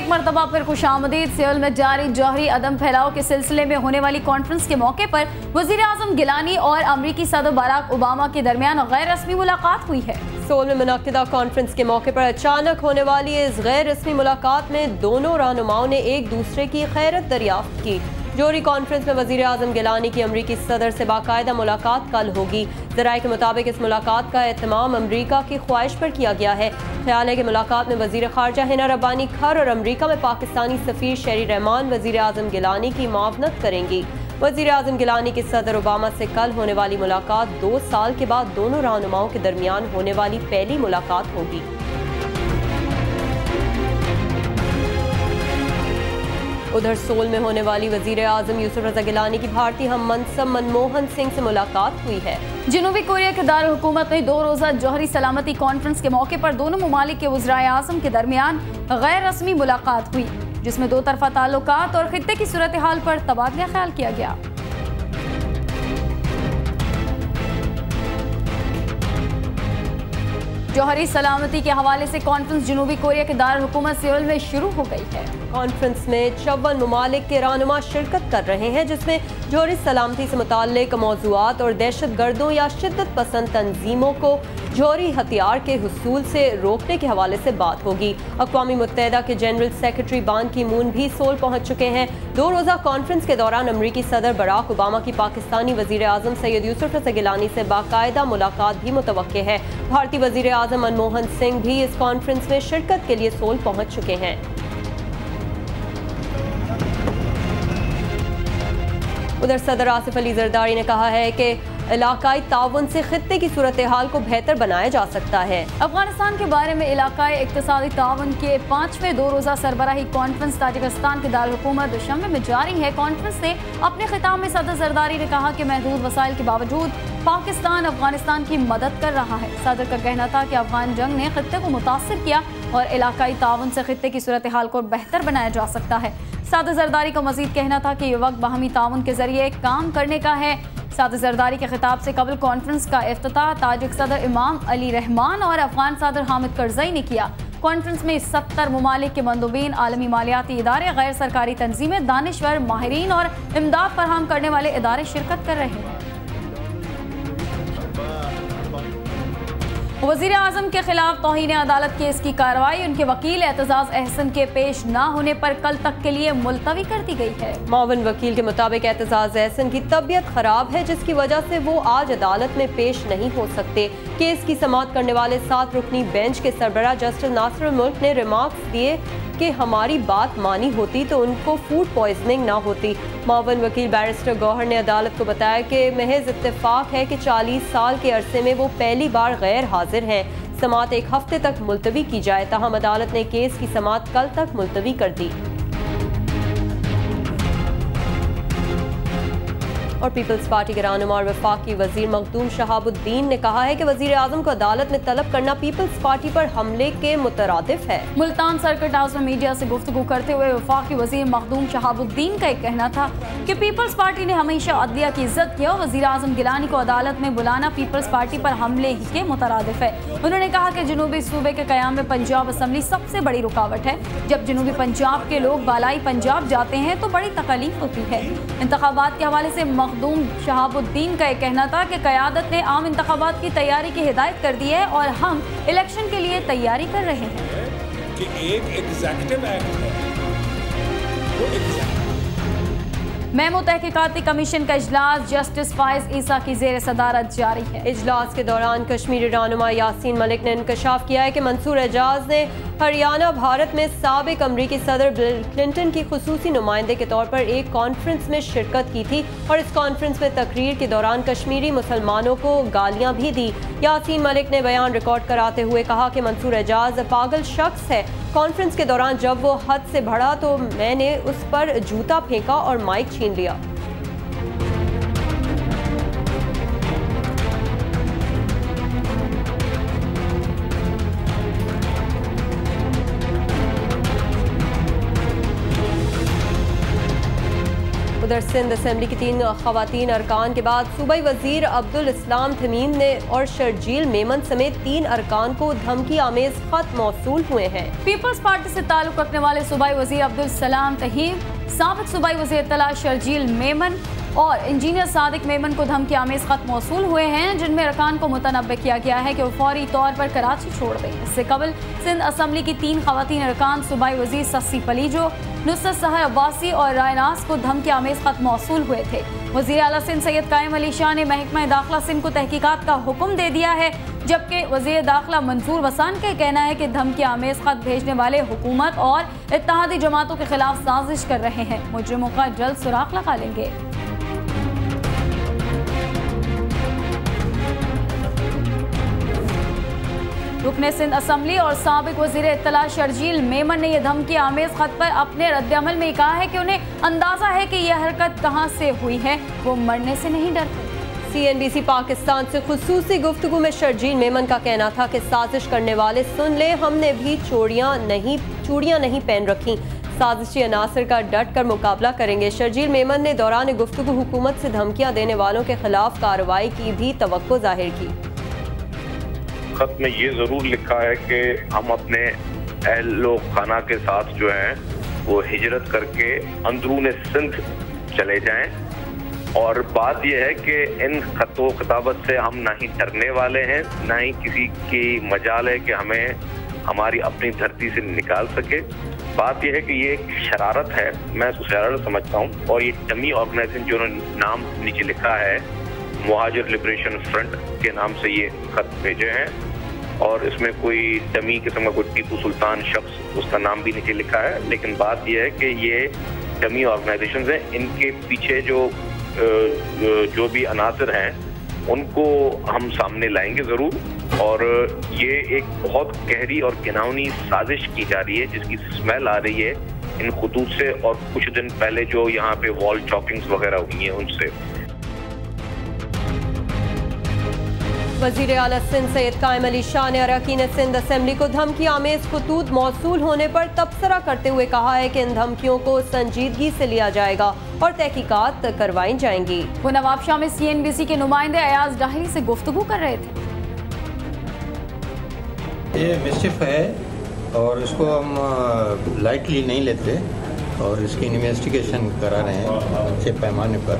मरतबा फिर खुशामदीद। सियोल में जारी जौहरी अदम फैलाव के सिलसिले में होने वाली कॉन्फ्रेंस के मौके पर वज़ीर आज़म गिलानी और अमरीकी सदर बराक ओबामा के दरमियान गैर रस्मी मुलाकात हुई है। सोल में मुनक्किदा कॉन्फ्रेंस के मौके पर अचानक होने वाली इस गैर रस्मी मुलाकात में दोनों रहनुमाओं ने एक दूसरे की खैरत दरियाफ्त की। जौहरी कॉन्फ्रेंस में वज़ीर आज़म गिलानी की अमरीकी सदर से बाकायदा मुलाकात कल होगी। ज़राए के मुताबिक इस मुलाकात का एहतमाम अमरीका की ख्वाहिश पर किया गया है। ख्याल है कि मुलाकात में वज़ीर ख़ारजा हिना रब्बानी खर और अमरीका में पाकिस्तानी सफ़ीर शेरी रहमान वज़ीर आज़म गिलानी की मुआवनत करेंगी। वज़ीर आज़म गिलानी की सदर ओबामा से कल होने वाली मुलाकात 2 साल के बाद दोनों रहनुमाओं के दरमियान होने वाली पहली मुलाकात होगी। उधर सोल में होने वाली वज़ीर आज़म यूसुफ रज़ा गिलानी की भारतीय हम मनसब मनमोहन सिंह से मुलाकात हुई है। जनूबी कोरिया के दारुल हुकूमत में 2 रोज़ा जौहरी सलामती कॉन्फ्रेंस के मौके पर दोनों ममालिक के वज़राए आज़म के दरमियान गैर रस्मी मुलाकात हुई, जिसमें 2 तरफ़ा ताल्लुकात और खित्ते की सूरत हाल पर तबादला ख्याल किया गया। जौहरी सलामती के हवाले से कॉन्फ्रेंस जनूबी कोरिया के दारुल हुकूमत सियोल में शुरू हो गई है। कॉन्फ्रेंस में 54 ममालिक के रहनुमा शिरकत कर रहे हैं, जिसमें जौहरी सलामती से मुताल्लिक मौज़ूआत और दहशत गर्दों या शिद्दत पसंद तंजीमों को जौहरी हथियार के हुसूल से रोकने के हवाले से बात होगी। अक़वाम मुत्तहिदा के जनरल सेक्रेटरी बान की मून भी सोल पहुँच चुके हैं। 2 रोज़ा कॉन्फ्रेंस के दौरान अमरीकी सदर बराक ओबामा की पाकिस्तानी वज़ीर आज़म सैयद यूसुफ रज़ा गिलानी से बाकायदा मुलाकात भी मुतवक्के है। भारतीय वज़ीर आज़म मनमोहन सिंह भी इस कॉन्फ्रेंस में शिरकत के लिए सोल पहुँच चुके हैं। उधर सदर आसिफ अली जरदारी ने कहा है कि इलाकाई ताउन से खित्ते की सूरत हाल को बेहतर बनाया जा सकता है। अफगानिस्तान के बारे में इलाकाई इक्तिसादी ताउन के 5वें 2 रोज़ा सरबराही कॉन्फ्रेंस ताजिकिस्तान के दारुल हुकूमत दुशंबे में जारी है। कॉन्फ्रेंस से अपने खिताब में सदर जरदारी ने कहा कि महदूद वसाइल के बावजूद पाकिस्तान अफगानिस्तान की मदद कर रहा है। सदर का कहना था कि अफगान जंग ने खित्ते को मुतासिर किया और इलाकाई ताउन से खित्ते की सूरत हाल को बेहतर बनाया जा सकता है। सदर जरदारी का मजीद कहना था कि ये वक्त बाहमी ताउन के जरिए काम करने का है। सदर जरदारी के खिताब से कबल कॉन्फ्रेंस का इफ्तिताह ताजिक सदर इमाम अली रहमान और अफगान सदर हामिद करज़ई ने किया। कॉन्फ्रेंस में 70 ममालिक के मंदूबीन, आलमी मालियाती इदारे, गैर सरकारी तंजीमें, दानिश्वर, माहिरीन और इमदाद फराहम करने वाले इदारे शिरकत कर रहे हैं। वज़ीर आज़म के खिलाफ तौहीन अदालत केस की कार्रवाई उनके वकील एतजाज़ अहसन के पेश न होने पर कल तक के लिए मुलतवी कर दी गई है। मावन वकील के मुताबिक एतजाज़ अहसन की तबीयत खराब है, जिसकी वजह से वो आज अदालत में पेश नहीं हो सकते। केस की समाअत करने वाले 7 रुकनी बेंच के सरबराह जस्टिस नासिरुल मुल्क ने रिमार्क्स दिए कि हमारी बात मानी होती तो उनको फूड पॉइजनिंग ना होती। मावन वकील बैरिस्टर गौहर ने अदालत को बताया कि महज इत्तेफाक है कि 40 साल के अरसे में वो पहली बार गैर हाजिर हैं। समाअत 1 हफ्ते तक मुलतवी की जाए, ताहम अदालत ने केस की समाअत कल तक मुलतवी कर दी। और पीपल्स पार्टी के रहनुमा और वफाकी वजीर मखदूम शहाबुद्दीन ने कहा है कि वजीर आजम को अदालत में तलब करना पीपल्स पार्टी पर हमले के मुतरादिफ है। मुल्तान सर्किट हाउस में मीडिया से गुफ्तगू करते हुए वफाकी वजीर मखदूम शहाबुद्दीन का एक कहना था कि पीपल्स पार्टी ने हमेशा अदलिया की इज्जत किया और वजीर आजम गिलानी को अदालत में बुलाना पीपल्स पार्टी पर हमले ही के मुतरादिफ है। उन्होंने कहा कि जनूबी सूबे के क़याम में पंजाब असम्बली सबसे बड़ी रुकावट है। जब जनूबी पंजाब के लोग बालाई पंजाब जाते हैं तो बड़ी तकलीफ होती है। इंतखाबात के हवाले से मखदूम शहाबुद्दीन का एक कहना था कि क़यादत ने आम इंतखाबात की तैयारी की हिदायत कर दी है और हम इलेक्शन के लिए तैयारी कर रहे हैं। कि एक एग्जीक्यूटिव एक्ट है, वो महमू तहकीकाती कमीशन का इजलास जस्टिस फाइज ईसा की जेर सदारत जारी है। इजलास के दौरान कश्मीरी रहनुमा यासीन मलिक ने इंकशाफ किया है कि मंसूर एजाज ने हरियाणा भारत में साबिक अमरीकी सदर बिल क्लिंटन की खुसूसी नुमाइंदे के तौर पर एक कॉन्फ्रेंस में शिरकत की थी और इस कॉन्फ्रेंस में तकरीर के दौरान कश्मीरी मुसलमानों को गालियां भी दी। यासीन मलिक ने बयान रिकॉर्ड कराते हुए कहा कि मंसूर एजाज पागल शख्स है। कॉन्फ्रेंस के दौरान जब वो हद से बढ़ा तो मैंने उस पर जूता फेंका और माइक छीन लिया। उधर सिंध असेंबली की 3 खवातीन अरकान के बाद सूबाई वजीर अब्दुल इस्लाम तमीम ने और शर्जील मेमन समेत 3 अरकान को धमकी आमेज खत मौसूल हुए हैं। पीपल्स पार्टी से ताल्लुक रखने वाले सूबाई वजीर अब्दुल सलाम तहीम, साबिक सूबाई वजीर इत्तला शर्जील मेमन और इंजीनियर सादिक मेमन को धमकी आमेज खत मौसूल हुए हैं, जिनमें अरकान को मुतनब्बे किया गया है कि वो फौरी तौर पर कराची छोड़ दें। इससे कबल सिंध असम्बली की 3 खवातीन अरकान सूबाई वजीर सस्सी पलीजो, नुसरत सहर अब्बासी और रायनास को धमकी आमेज खत मौसूल हुए थे। वजीर आला सिंध सैयद कायम अली शाह ने महकमा दाखिला सिंध को तहकीकात का हुक्म दे दिया है, जबकि वजीर दाखिला मंसूर वसान का कहना है कि धमकी आमेज खत भेजने वाले हुकूमत और इत्तेहादी जमातों के खिलाफ साजिश कर रहे हैं। मुजरिमों का जल्द सुराग लगा लेंगे। रुकने सिंध असम्बली और साबिक वजीर इत्तला शर्जील मेमन ने यह धमकी आमेज खत पर अपने रद्दअमल में कहा है कि उन्हें अंदाजा है कि यह हरकत कहां से हुई है, वो मरने से नहीं डरते। CNBC पाकिस्तान से खुसूसी गुफ्तगू में शर्जील मेमन का कहना था कि साजिश करने वाले सुन ले, हमने भी चूड़ियां नहीं पहन रखी, साजिशी अनासर का डट कर मुकाबला करेंगे। शर्जील मेमन ने दौरान गुफ्तगू हुकूमत से धमकियां देने वालों के खिलाफ कार्रवाई की भी तवक्को जाहिर की। खत में ये जरूर लिखा है कि हम अपने अहलो खाना के साथ जो है वो हिजरत करके अंदरून सिंध चले जाएं, और बात यह है कि इन खतों खिताबत से हम ना ही डरने वाले हैं, ना ही किसी की मजाल है कि हमें हमारी अपनी धरती से निकाल सके। बात यह है कि ये एक शरारत है, मैं उसको शरारत समझता हूँ, और ये डमी ऑर्गेनाइजेशन जो नाम नीचे लिखा है मुहाजिर लिबरेशन फ्रंट के नाम से ये खत भेजे हैं, और इसमें कोई डमी किस्म का कोई टीपू सुल्तान शख्स उसका नाम भी नीचे लिखा है। लेकिन बात यह है कि ये डमी ऑर्गेनाइजेशंस हैं, इनके पीछे जो भी अनासर हैं उनको हम सामने लाएंगे ज़रूर, और ये एक बहुत गहरी और घिनौनी साजिश की जा रही है जिसकी स्मेल आ रही है इन खतूत से, और कुछ दिन पहले जो यहाँ पे वॉल चॉकिंग्स वगैरह हुई हैं उनसे। वजीर आला सिंध सैयद कायम अली शाह ने अरकान सिंध असेंबली को धमकी आमेज खतूत मौसूल होने पर तबसरा करते हुए कहा है कि इन धमकियों को संजीदगी से लिया जाएगा और तहकीकात करवाई जाएंगी। वो नवाब शाह में CNBC के नुमाइंदे अयाज डाहरी से गुफ्तगू कर रहे थे। ये मिस्चिफ है और इसको हम लाइटली नहीं लेते, और इसकी इन्वेस्टिगेशन करा रहे हैं अच्छे पैमाने पर।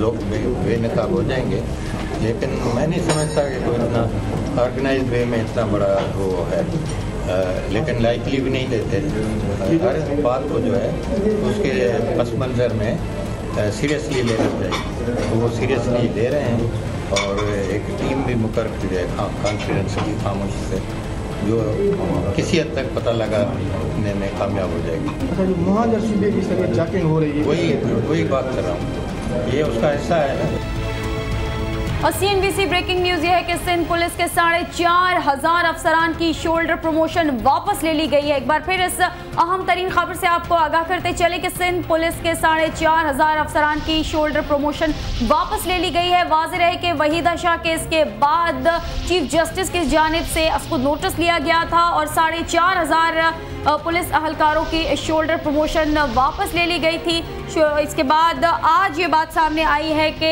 लोग बेनकाब हो जाएंगे, लेकिन मैं नहीं समझता कि कोई इतना ऑर्गेनाइज वे में इतना बड़ा वो है, लेकिन लाइटली भी नहीं लेते। हर बात को जो है उसके पस मंज़र में सीरियसली लेना चाहिए, तो वो सीरियसली ले रहे हैं, और एक टीम भी मुकर्रर की है कॉन्फिडेंस की खामोशी से, जो किसी हद तक पता लगाने में कामयाब हो जाएगी। मुहाजिर सूबे की सर चेकिंग हो रही है, वही बात कर रहा हूँ, ये उसका हिस्सा है। और CNBC ब्रेकिंग न्यूज ये है कि सिंध पुलिस के 4,500 अफसरान की शोल्डर प्रमोशन वापस ले ली गई है। एक बार फिर इस अहम तरीन खबर से आपको आगाह करते चले कि सिंध पुलिस के 4,500 अफसरान की शोल्डर प्रमोशन वापस ले ली गई है। वाज़ेह रहे कि वहीदा शाह केस के बाद चीफ जस्टिस की जानिब से उसको नोटिस लिया गया था और 4,500 पुलिस अहलकारों की शोल्डर प्रमोशन वापस ले ली गई थी। इसके बाद आज ये बात सामने आई है कि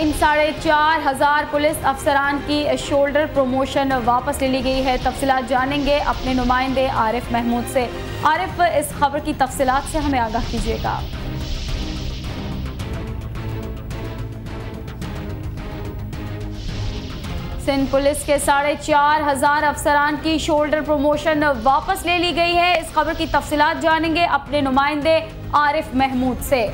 इन 4,500 पुलिस अफसरान की शोल्डर प्रमोशन वापस ले ली गई है। तफसीलात जानेंगे अपने नुमाइंदे आरिफ महमूद से। आरिफ, इस खबर की तफसीलात से हमें आगाह कीजिएगा। सिंध पुलिस के 4,500 अफसरान की शोल्डर प्रमोशन वापस ले ली गई है। इस खबर की तफसीलात जानेंगे अपने नुमाइंदे आरिफ महमूद से।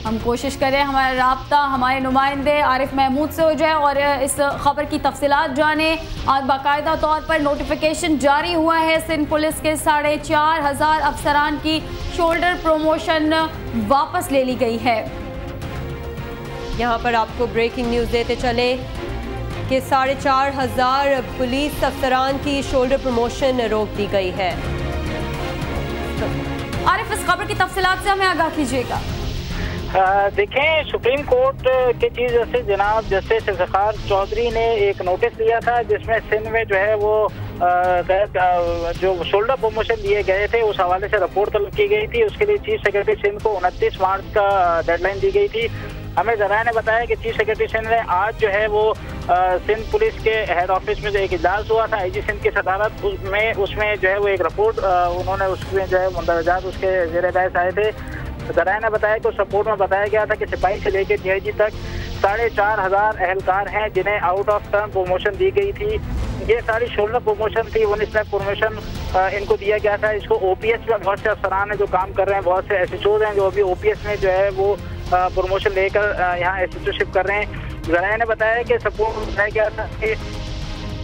हम कोशिश करें हमारा राब्ता हमारे नुमाइंदे आरिफ महमूद से हो जाए और इस खबर की तफसीलात जाने। आज बाकायदा तौर पर नोटिफिकेशन जारी हुआ है, सिंध पुलिस के 4,500 अफसरान की शोल्डर प्रमोशन वापस ले ली गई है। यहाँ पर आपको ब्रेकिंग न्यूज़ देते चले कि 4,500 पुलिस अफसरान की शोल्डर प्रमोशन रोक दी गई है। आरिफ, इस खबर की तफसीलात से हमें आगाह कीजिएगा। देखें, सुप्रीम कोर्ट के चीफ जस्टिस जनाब जस्टिस इफ्तिखार चौधरी ने एक नोटिस दिया था जिसमें सिंध में जो है वो जो शोल्डर प्रमोशन दिए गए थे उस हवाले से रिपोर्ट तलब की गई थी। उसके लिए चीफ सेक्रेटरी सिंध को 29 मार्च का डेडलाइन दी गई थी। हमें जराये ने बताया कि चीफ सेक्रेटरी सिंध ने आज जो है वो सिंध पुलिस के हेड ऑफिस में जो एक इजलास हुआ था आईजी सिंध की सदारत उसमें जो है वो एक रिपोर्ट उन्होंने उसमें जो है मुंदरजात उसके ज़ेर बहस आए थे। जराये ने बताया कि उस रिपोर्ट में बताया गया था कि सिपाही से लेकर डीआईजी तक 4,500 अहलकार हैं जिन्हें आउट ऑफ टर्म प्रमोशन दी गई थी। ये सारी शोल्डर प्रमोशन थी, 19 लाख प्रमोशन इनको दिया गया था। इसको ओपीएस में बहुत से अफसरान हैं जो काम कर रहे हैं, बहुत से एसएचओज हैं जो अभी ओपीएस में जो है वो प्रमोशन लेकर यहाँ एसएचओशिप कर रहे हैं। जराये ने बताया कि सपोर्ट में बताया गया था कि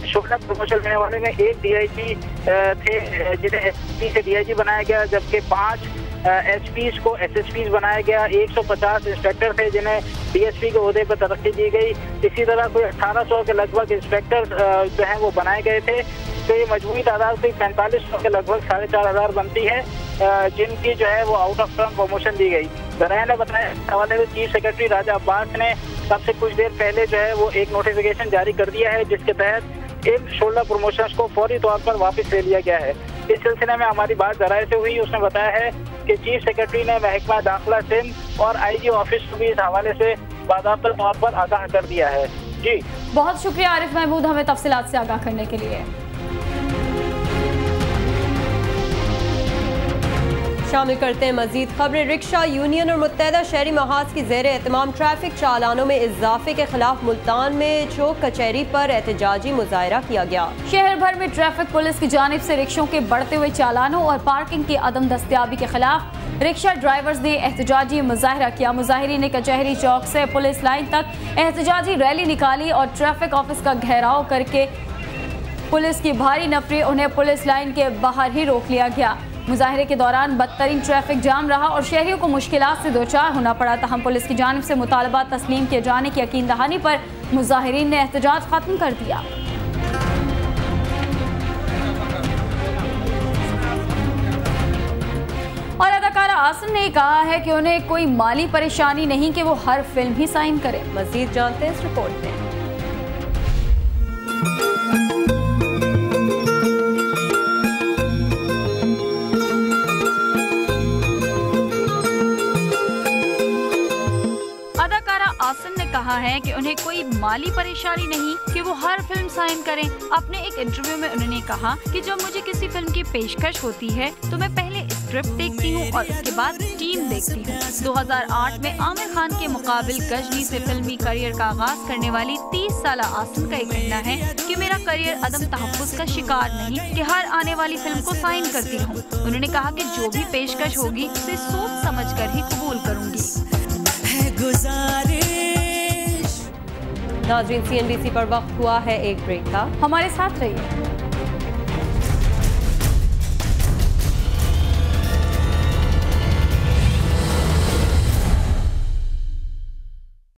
शोल्डर प्रमोशन लेने वाले में एक डीआईजी थे जिन्हें एसपी से डीआईजी बनाया गया, जबकि 5 एसपीज को एसएसपीज बनाया गया। 150 इंस्पेक्टर थे जिन्हें डीएसपी के ओहदे पर तरक्की दी गई। इसी तरह कोई 1800 के लगभग इंस्पेक्टर जो हैं वो बनाए गए थे। तो ये मजमूई तादाद कोई 4500 के लगभग 4,500 बनती है जिनकी जो है वो आउट ऑफ टर्म प्रमोशन दी गई। जराये ने बताया हवाले से चीफ सेक्रेटरी राजा अब्बास ने तब से कुछ देर पहले जो है वो एक नोटिफिकेशन जारी कर दिया है जिसके तहत इन शोल्डर प्रमोशंस को फौरी तौर पर वापस ले लिया गया है। इस सिलसिले में हमारी बात जराये से हुई, उसने बताया है कि चीफ सेक्रेटरी ने महकमा दाखिला सिंध और आईजी ऑफिस को भी इस हवाले से बाकायदा तौर पर आगाह कर दिया है। जी बहुत शुक्रिया आरिफ महमूद हमें तफसीलात से आगाह करने के लिए। शामिल करते हैं मजीद खबरें। रिक्शा यूनियन और मुत्तहदा शहरी महाज की ज़ेर एहतमाम ट्रैफिक चालानों में इजाफे के खिलाफ मुल्तान में चौक कचहरी पर एहतजाजी मुजाहरा किया गया। शहर भर में ट्रैफिक पुलिस की जानिब से रिक्शों के बढ़ते हुए चालानों और पार्किंग की अदम दस्तियाबी के खिलाफ रिक्शा ड्राइवर्स ने एहतजाजी मुजाहरा किया। मुजाहिरीन ने कचहरी चौक से पुलिस लाइन तक एहतजाजी रैली निकाली और ट्रैफिक ऑफिस का घेराव करके पुलिस की भारी नफरी उन्हें पुलिस लाइन के बाहर ही रोक लिया गया। मुजाहरे के दौरान बदतरीन ट्रैफिक जाम रहा और शहरियों को मुश्किलात से दोचार होना पड़ा। तहम पुलिस की जानिब से मुतालबा तस्लीम किए जाने की यकीन दहानी पर मुजाहिरीन ने एहतजाज खत्म कर दिया। और अदाकारा आसन ने कहा है कि उन्हें कोई माली परेशानी नहीं कि वो हर फिल्म ही साइन करें। मजीद जानते हैं इस रिपोर्ट में। आसन ने कहा है कि उन्हें कोई माली परेशानी नहीं कि वो हर फिल्म साइन करें। अपने एक इंटरव्यू में उन्होंने कहा कि जब मुझे किसी फिल्म की पेशकश होती है तो मैं पहले स्क्रिप्ट देखती हूँ और उसके बाद टीम देखती हूँ। 2008 में आमिर खान के मुकाबिल गजनी से फिल्मी करियर का आगाज करने वाली 30 साल आसन का कहना है कि मेरा करियर अदम तहफ़्फ़ुज़ का शिकार नहीं कि हर आने वाली फिल्म को साइन करती रहूँ। उन्होंने कहा कि जो भी पेशकश होगी उसे सोच समझ कर ही कबूल करूँगी। नाज़रीन, CNBC पर वक्त हुआ है एक ब्रेक का, हमारे साथ रहिए।